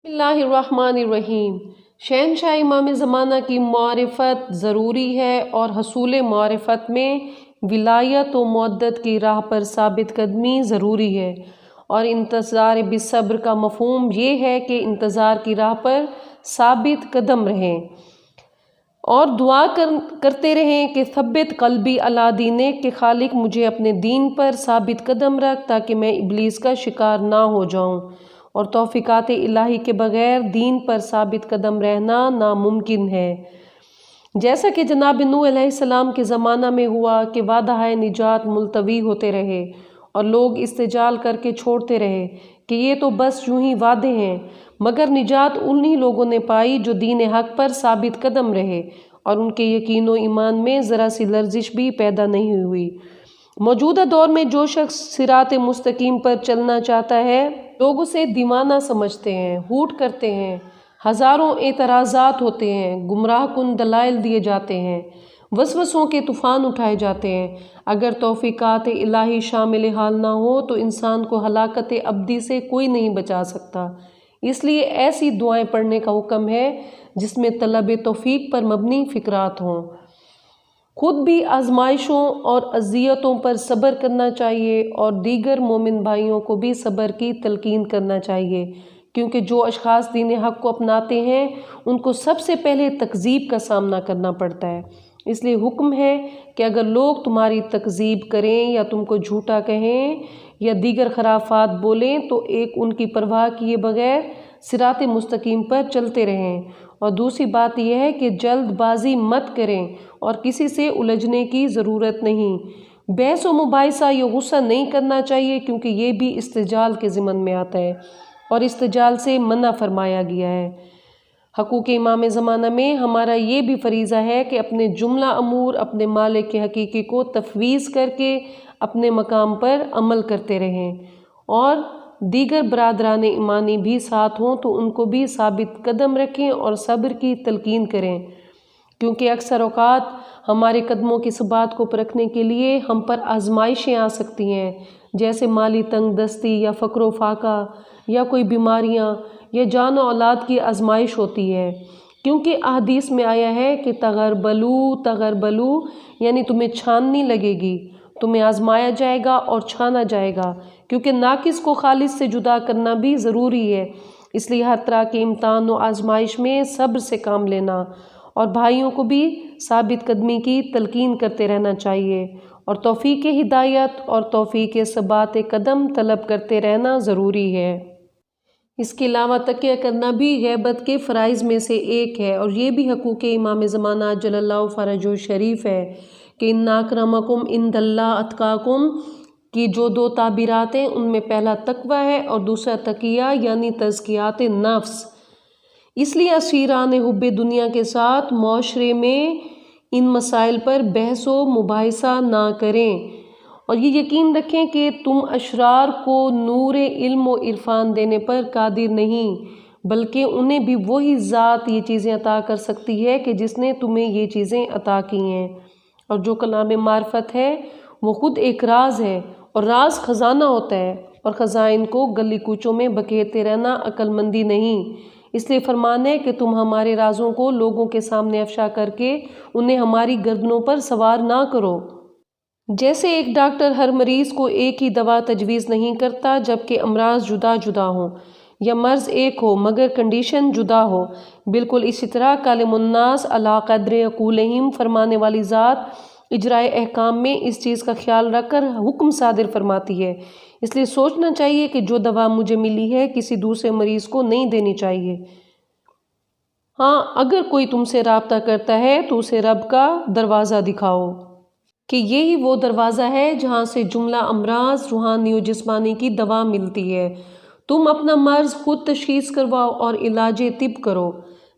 बिस्मिल्लाहिर्रहमानिर्रहीम। शहनशाह इमाम ज़माना की मारिफत ज़रूरी है और हसूल मारिफत में विलायत व मुअद्दत की राह पर साबित कदमी ज़रूरी है। और इंतज़ार बिसब्र का मफ़हूम ये है कि इंतज़ार की राह पर साबित कदम रहें और दुआ करते रहें कि थब्बित क़ल्बी अला दीनिक, के खालिक मुझे अपने दीन पर साबित कदम रख ताकि मैं इब्लीस का शिकार ना हो जाऊं। और तौफ़ीक़ात इलाही के बग़ैर दीन पर साबित कदम रहना नामुमकिन है। जैसा कि जनाब नूह अलैहिस्सलाम के ज़माना में हुआ कि वादा निजात मुलतवी होते रहे और लोग इस्तेजाल करके छोड़ते रहे कि ये तो बस यूं ही वादे हैं, मगर निजात उन्हीं लोगों ने पाई जो दीन हक़ पर साबित कदम रहे और उनके यकीन व ईमान में ज़रा सी लर्जिश भी पैदा नहीं हुई। मौजूदा दौर में जो शख्स सिरात मुस्तकीम पर चलना चाहता है, लोग उसे दीवाना समझते हैं, हूट करते हैं, हज़ारों एतराज़ात होते हैं, गुमराह कुन दलाइल दिए जाते हैं, वसवसों के तूफ़ान उठाए जाते हैं। अगर तौफ़ीक़ात इलाही शामिल हाल ना हो तो इंसान को हलाकत अब्दी से कोई नहीं बचा सकता। इसलिए ऐसी दुआएं पढ़ने का हुक्म है जिसमें तलब तौफ़ीक़ पर मबनी फ़िक्रात हों। खुद भी आजमाइशों और अज़ियतों पर सब्र करना चाहिए और दीगर मोमिन भाइयों को भी सब्र की तलकीन करना चाहिए, क्योंकि जो अशख़ास दीन हक़ को अपनाते हैं उनको सबसे पहले तकज़ीब का सामना करना पड़ता है। इसलिए हुक्म है कि अगर लोग तुम्हारी तकज़ीब करें या तुमको झूठा कहें या दीगर खराफात बोलें तो एक उनकी परवाह किए बगैर सिरात मुस्तकीम पर चलते रहें। और दूसरी बात यह है कि जल्दबाजी मत करें और किसी से उलझने की ज़रूरत नहीं। बहस व मुबाहिसा या गुस्सा नहीं करना चाहिए, क्योंकि ये भी इस्तिजाल के ज़िमन में आता है और इस्तिजाल से मना फरमाया गया है। हकूक़ इमाम ज़माना में हमारा ये भी फरीज़ा है कि अपने जुमला अमूर अपने मालिक के हकीकी को तफवीज़ करके अपने मकाम पर अमल करते रहें और दीगर बरादरान ईमानी भी साथ हों तो उनको भी साबित कदम रखें और सब्र की तलकीन करें, क्योंकि अक्सर औक़ात हमारे कदमों की सबात को परखने के लिए हम पर आजमाइशें आ सकती हैं, जैसे माली तंग दस्ती या फ़क्र फाका या कोई बीमारियां या जान औलाद की आजमाइश होती है। क्योंकि अहदीस में आया है कि तगरबलू यानी तुम्हें छाननी लगेगी, तुम्हें आजमाया जाएगा और छाना जाएगा, क्योंकि नाकिस को खालिस से जुदा करना भी ज़रूरी है। इसलिए हर तरह के इम्तिहान व आजमाइश में सब्र से काम लेना और भाइयों को भी साबित कदमी की तलकीन करते रहना चाहिए और तौफ़ीक़ हिदायत और तौफ़ीक़ सबात कदम तलब करते रहना ज़रूरी है। इसके अलावा तकिया करना भी गैबत के फ़राइज़ में से एक है और ये भी हकूक़ इमाम ज़माना जल्लल्लाहु फ़रजहु शरीफ है कि इन्ना अक्रमकुम इंदल्लाह अत्काकुम की जो दो ताबीरात हैं उनमें पहला तकवा है और दूसरा तकिया यानी तज़कियात नफ्स। इसलिए असीरान हुब्बे दुनिया के साथ माशरे में इन मसाइल पर बहस व मुबाहिसा ना करें और ये यकीन रखें कि तुम अशरार को नूर इल्म व इरफान देने पर कादिर नहीं, बल्कि उन्हें भी वही ज़ात ये चीज़ें अता कर सकती है कि जिसने तुम्हें ये चीज़ें अता की हैं। और जो कलाम मार्फत है वो ख़ुद एक राज है और राज ख़जाना होता है और ख़ज़ाइन को गली कूचों में बखेरते रहना अक्लमंदी नहीं। इसलिए फरमान है कि तुम हमारे राजों को लोगों के सामने अफशा करके उन्हें हमारी गर्दनों पर सवार ना करो। जैसे एक डॉक्टर हर मरीज़ को एक ही दवा तजवीज़ नहीं करता, जबकि अमराज जुदा जुदा हों या मर्ज़ एक हो मगर कंडीशन जुदा हो, बिल्कुल इसी तरह कालिमुन्नास अला क़द्र अक़ूलिहिम फरमाने वाली ज़ात इजराए अहकाम में इस चीज़ का ख्याल रखकर हुक्म सादिर फरमाती है। इसलिए सोचना चाहिए कि जो दवा मुझे मिली है किसी दूसरे मरीज़ को नहीं देनी चाहिए। हाँ, अगर कोई तुमसे राब्ता करता है तो उसे रब का दरवाज़ा दिखाओ कि यही वो दरवाज़ा है जहाँ से जुमला अमराज रूहानी और जिस्मानी की दवा मिलती है। तुम अपना मर्ज़ खुद तशख़ीस करवाओ और इलाज तिब करो।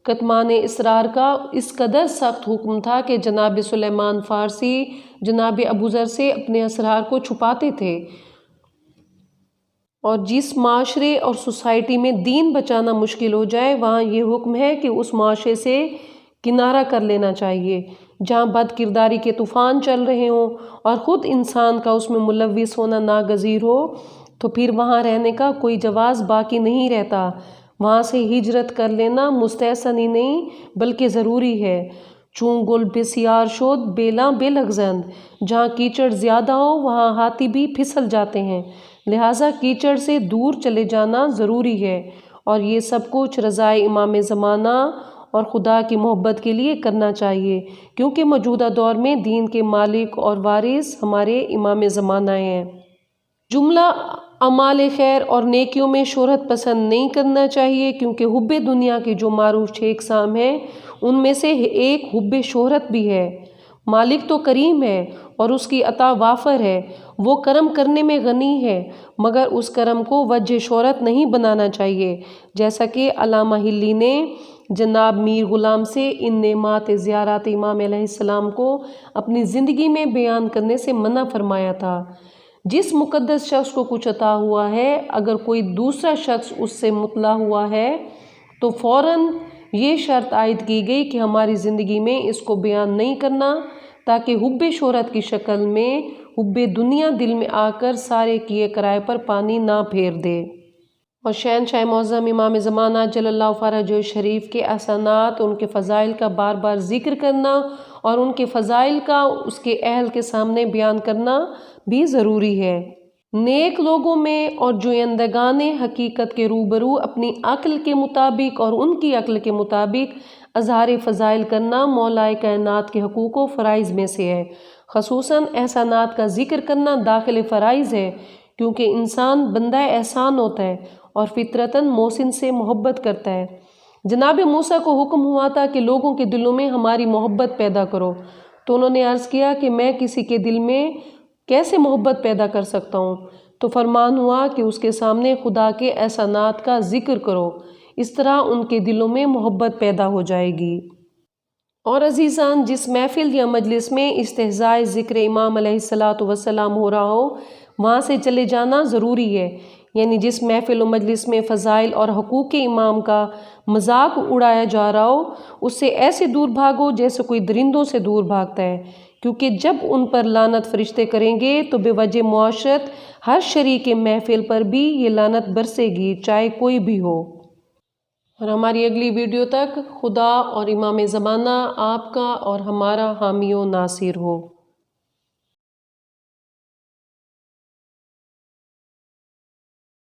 कतमान इसरार का इस कदर सख्त हुक्म था कि जनाब सुलेमान फ़ारसी जनाब अबू ज़र से अपने असरार को छुपाते थे और जिस माशरे और सोसाइटी में दीन बचाना मुश्किल हो जाए वहाँ ये हुक्म है कि उस माशरे से किनारा कर लेना चाहिए। जहाँ बद किरदारी के तूफ़ान चल रहे हों और ख़ुद इंसान का उसमें मुलव्विस होना नागज़ीर हो तो फिर वहाँ रहने का कोई जवाज़ बाकी नहीं रहता। وہاں سے ہجرت کر لینا مستحسن ہی نہیں بلکہ ضروری ہے۔ چون گل بسیار شد بیلاں بے لغزند، جہاں کیچڑ زیادہ ہو وہاں ہاتھی بھی پھسل جاتے ہیں، لہٰذا کیچڑ سے دور چلے جانا ضروری ہے، اور یہ سب کچھ رضائے امام زمانہ اور خدا کی محبت کے لیے کرنا چاہیے، کیونکہ موجودہ دور میں دین کے مالک اور وارث ہمارے امام زمانہ ہیں۔ جملہ اعمال خیر اور نیکیوں میں شہرت پسند نہیں کرنا چاہیے، کیونکہ حب دنیا کے جو معروف 6 اقسام ہیں ان میں سے ایک حب شہرت بھی ہے۔ مالک تو کریم ہے اور اس کی عطا وافر ہے، وہ کرم کرنے میں غنی ہے، مگر اس کرم کو وجہ شہرت نہیں بنانا چاہیے، جیسا کہ علامہ حلی نے جناب میر غلام سے ان نعمات زیارات امام علیہ السلام کو اپنی زندگی میں بیان کرنے سے منع فرمایا تھا۔ جس مقدس شخص کو کچھ عطا ہوا ہے، اگر کوئی دوسرا شخص اس سے مطلع ہوا ہے تو فوراً یہ شرط عائد کی گئی کہ ہماری زندگی میں اس کو بیان نہیں کرنا، تاکہ حب شہرت کی شکل میں حب دنیا دل میں آ کر سارے کیے کرائے پر پانی نہ پھیر دے۔ اور شہنشاہ معظم امام زمانہ جل اللہ فرجہ شریف کے احسانات، ان کے فضائل کا بار بار ذکر کرنا اور ان کے فضائل کا اس کے اہل کے سامنے بیان کرنا بھی ضروری ہے۔ نیک لوگوں میں اور جویندگان حقیقت کے روبرو اپنی عقل کے مطابق اور ان کی عقل کے مطابق اظہار فضائل کرنا مولا کائنات کے حقوق و فرائض میں سے ہے۔ خصوصاً احسانات کا ذکر کرنا داخل فرائض ہے، کیونکہ انسان بندہ احسان ہوتا ہے اور فطرتاً محسن سے محبت کرتا ہے۔ جناب موسیٰ کو حکم ہوا تھا کہ لوگوں کے دلوں میں ہماری محبت پیدا کرو، تو انہوں نے عرض کیا کہ میں کسی کے دل میں کیسے محبت پیدا کر سکتا ہوں؟ تو فرمان ہوا کہ اس کے سامنے خدا کے احسانات کا ذکر کرو، اس طرح ان کے دلوں میں محبت پیدا ہو جائے گی۔ اور عزیزان، جس محفل یا مجلس میں استحضاء ذکر امام علیہ السلام ہو رہا ہو وہاں سے چلے جانا ضروری ہے، یعنی جس محفل و مجلس میں فضائل اور حقوق امام کا مذاق اڑایا جا رہا ہو اس سے ایسے دور بھاگو جیسے کوئی درندوں سے دور بھاگتا ہے، کیونکہ جب ان پر لعنت فرشتے کریں گے تو بے وجہ معاشرت ہر شریک محفل پر بھی یہ لعنت برسے گی، چاہے کوئی بھی ہو۔ اور ہماری اگلی ویڈیو تک خدا اور امام زمانہ آپ کا اور ہمارا حامی و ناصر ہو۔